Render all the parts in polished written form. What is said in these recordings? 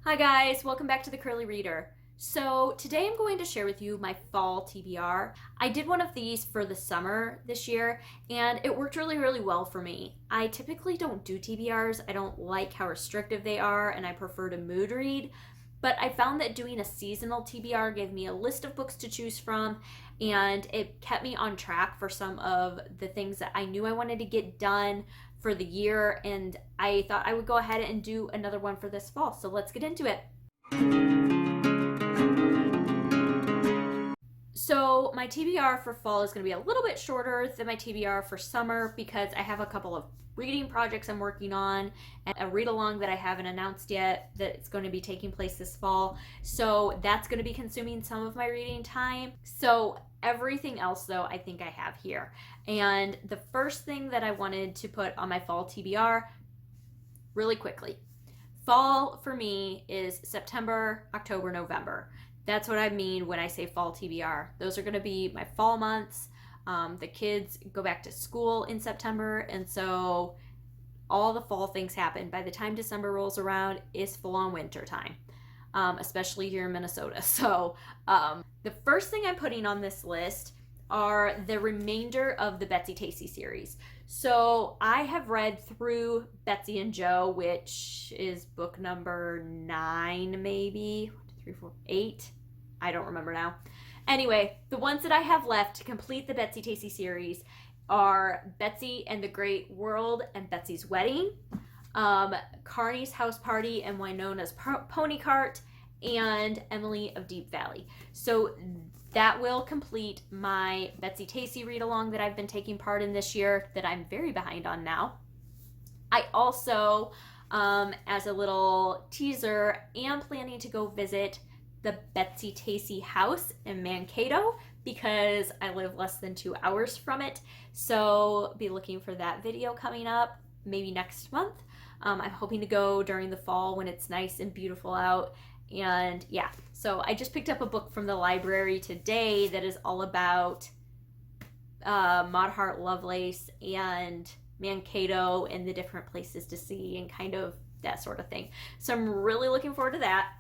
Hi guys, welcome back to the Curly Reader. So today I'm going to share with you my fall TBR. I did one of these for the summer this year and it worked really well for me. I typically don't do TBRs. I don't like how restrictive they are and I prefer to mood read. But I found that doing a seasonal TBR gave me a list of books to choose from and it kept me on track for some of the things that I knew I wanted to get done for the year, and I thought I would go ahead and do another one for this fall. So let's get into it. So my TBR for fall is going to be a little bit shorter than my TBR for summer because I have a couple of reading projects I'm working on and a read along that I haven't announced yet that it's going to be taking place this fall. So that's going to be consuming some of my reading time. So everything else though I think I have here. And the first thing that I wanted to put on my fall TBR really quickly. Fall for me is September, October, November. That's what I mean when I say fall TBR. Those are going to be my fall months. The kids go back to school in September, and so all the fall things happen. By the time December rolls around, it's full-on winter time, especially here in Minnesota. So the first thing I'm putting on this list are the remainder of the Betsy Tacy series. So I have read through Betsy and Joe, which is book number 9, maybe 1, 2, 3, 4, 8. I don't remember now. Anyway, the ones that I have left to complete the Betsy Tacy series are Betsy and the Great World and Betsy's Wedding, Carney's House Party and Winona's Pony Cart, and Emily of Deep Valley. So that will complete my Betsy Tacy read along that I've been taking part in this year that I'm very behind on now. I also, as a little teaser, am planning to go visit the Betsy Tacy house in Mankato because I live less than 2 hours from it. So be looking for that video coming up maybe next month. I'm hoping to go during the fall when it's nice and beautiful out. And yeah, so I just picked up a book from the library today that is all about Maud Hart Lovelace and Mankato and the different places to see and kind of that sort of thing. So I'm really looking forward to that.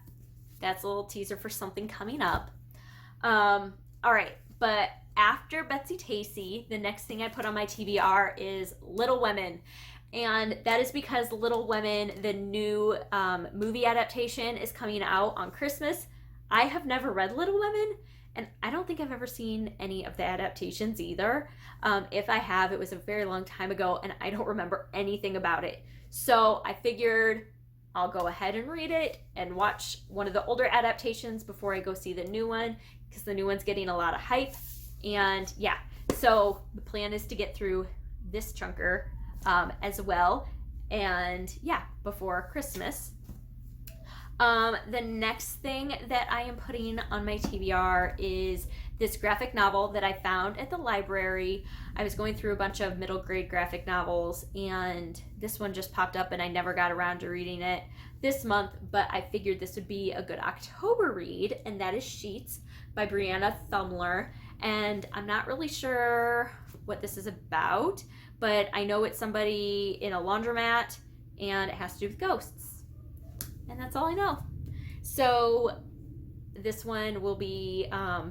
That's a little teaser for something coming up. All right, but after Betsy Tacy, the next thing I put on my TBR is Little Women. And that is because Little Women, the new movie adaptation, is coming out on Christmas. I have never read Little Women, and I don't think I've ever seen any of the adaptations either. If I have, it was a very long time ago, and I don't remember anything about it. So I figured I'll go ahead and read it and watch one of the older adaptations before I go see the new one, because the new one's getting a lot of hype. And yeah, so the plan is to get through this chunker as well, and yeah, before Christmas. The next thing that I am putting on my TBR is this graphic novel that I found at the library. I was going through a bunch of middle grade graphic novels and this one just popped up and I never got around to reading it this month, but I figured this would be a good October read, and that is Sheets by Brianna Thumler. And I'm not really sure what this is about, but I know it's somebody in a laundromat and it has to do with ghosts. And that's all I know. So this one will be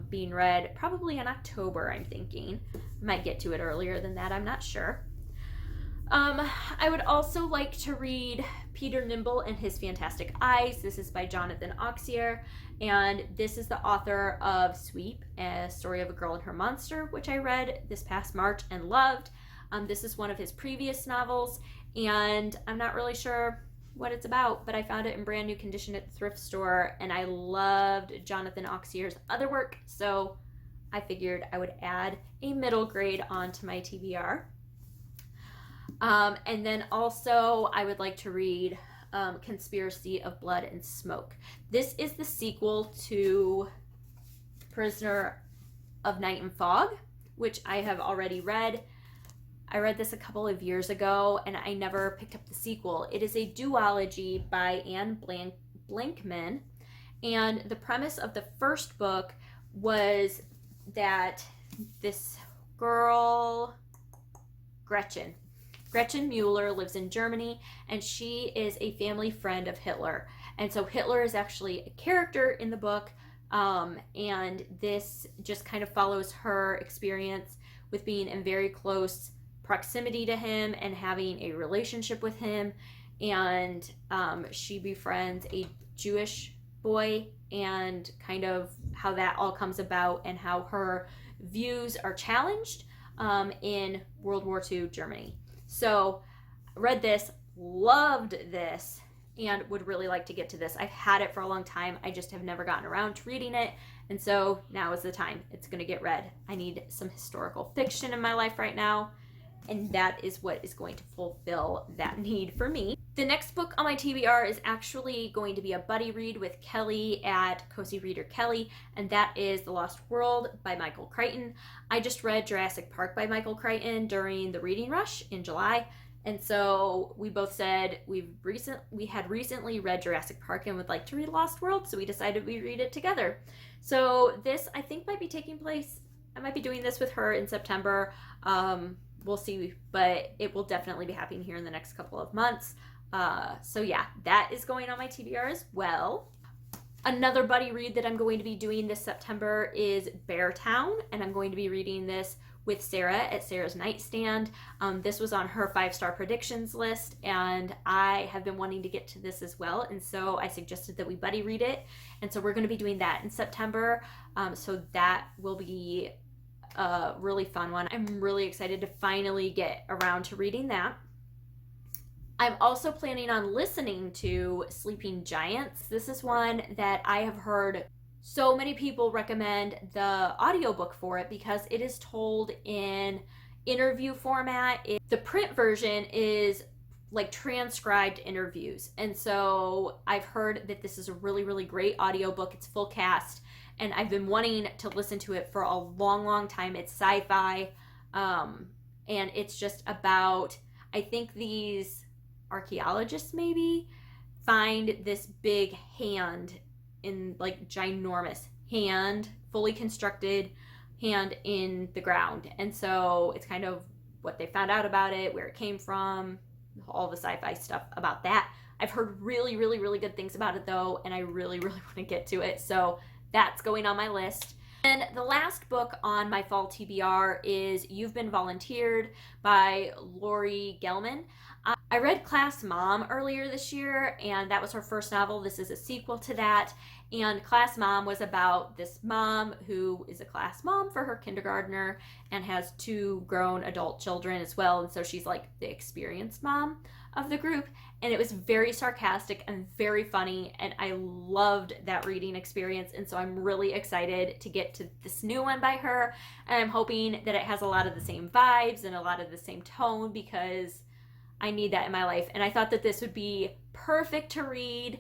being read probably in October, I'm thinking. Might get to it earlier than that, I'm not sure. I would also like to read Peter Nimble and His Fantastic Eyes. This is by Jonathan Auxier, and this is the author of Sweep, a story of a girl and her monster, which I read this past March and loved. This is one of his previous novels, and I'm not really sure what it's about, but I found it in brand new condition at the thrift store, and I loved Jonathan Auxier's other work, so I figured I would add a middle grade onto my TBR. And then also I would like to read Conspiracy of Blood and Smoke. This is the sequel to Prisoner of Night and Fog, which I have already read. I read this a couple of years ago and I never picked up the sequel. It is a duology by Anne Blankman, and the premise of the first book was that this girl, Gretchen Mueller, lives in Germany, and she is a family friend of Hitler. And so Hitler is actually a character in the book, and this just kind of follows her experience with being in very close proximity to him and having a relationship with him. And she befriends a Jewish boy, and kind of how that all comes about and how her views are challenged in World War II Germany. So read this, loved this, and would really like to get to this. I've had it for a long time. I just have never gotten around to reading it. And so now is the time. It's going to get read. I need some historical fiction in my life right now. And that is what is going to fulfill that need for me. The next book on my TBR is actually going to be a buddy read with Kelly at Cozy Reader Kelly, and that is The Lost World by Michael Crichton. I just read Jurassic Park by Michael Crichton during the reading rush in July, and so we both said we had recently read Jurassic Park and would like to read Lost World, so we decided we'd read it together. So this, I think, might be taking place, I might be doing this with her in September. We'll see, but it will definitely be happening here in the next couple of months. So yeah, that is going on my TBR as well. Another buddy read that I'm going to be doing this September is Beartown, and I'm going to be reading this with Sarah at Sarah's Nightstand. This was on her 5-star predictions list, and I have been wanting to get to this as well, and so I suggested that we buddy read it, and so we're going to be doing that in September. So that will be a really fun one. I'm really excited to finally get around to reading that. I'm also planning on listening to Sleeping Giants. This is one that I have heard so many people recommend the audiobook for it because it is told in interview format. The print version is like transcribed interviews. And so I've heard that this is a really, really great audiobook. It's full cast. And I've been wanting to listen to it for a long, long time. It's sci-fi, and it's just about, I think these archaeologists maybe find this big hand, in like ginormous hand, fully constructed hand in the ground. And so it's kind of what they found out about it, where it came from, all the sci-fi stuff about that. I've heard really, really, really good things about it though, and I really, really want to get to it. So that's going on my list. And the last book on my fall TBR is You've Been Volunteered by Lori Gelman. I read Class Mom earlier this year, and that was her first novel. This is a sequel to that. And Class Mom was about this mom who is a class mom for her kindergartner and has 2 grown adult children as well. And so she's like the experienced mom of the group. And it was very sarcastic and very funny, and I loved that reading experience. And so I'm really excited to get to this new one by her, and I'm hoping that it has a lot of the same vibes and a lot of the same tone, because I need that in my life. And I thought that this would be perfect to read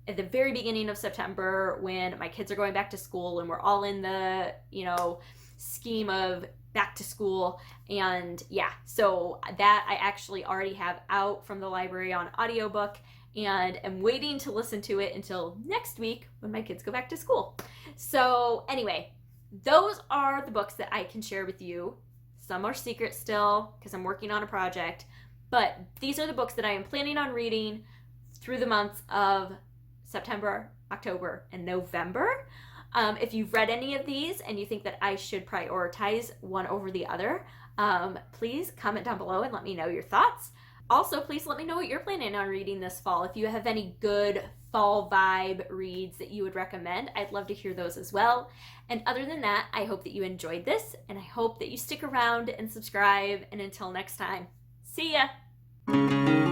at the very beginning of September when my kids are going back to school and we're all in the, scheme of back to school. And yeah, so that I actually already have out from the library on audiobook, and am waiting to listen to it until next week when my kids go back to school. So anyway, those are the books that I can share with you. Some are secret still because I'm working on a project, but these are the books that I am planning on reading through the months of September, October, and November. If you've read any of these and you think that I should prioritize one over the other, please comment down below and let me know your thoughts. Also, please let me know what you're planning on reading this fall. If you have any good fall vibe reads that you would recommend, I'd love to hear those as well. And other than that, I hope that you enjoyed this, and I hope that you stick around and subscribe. And until next time, see ya!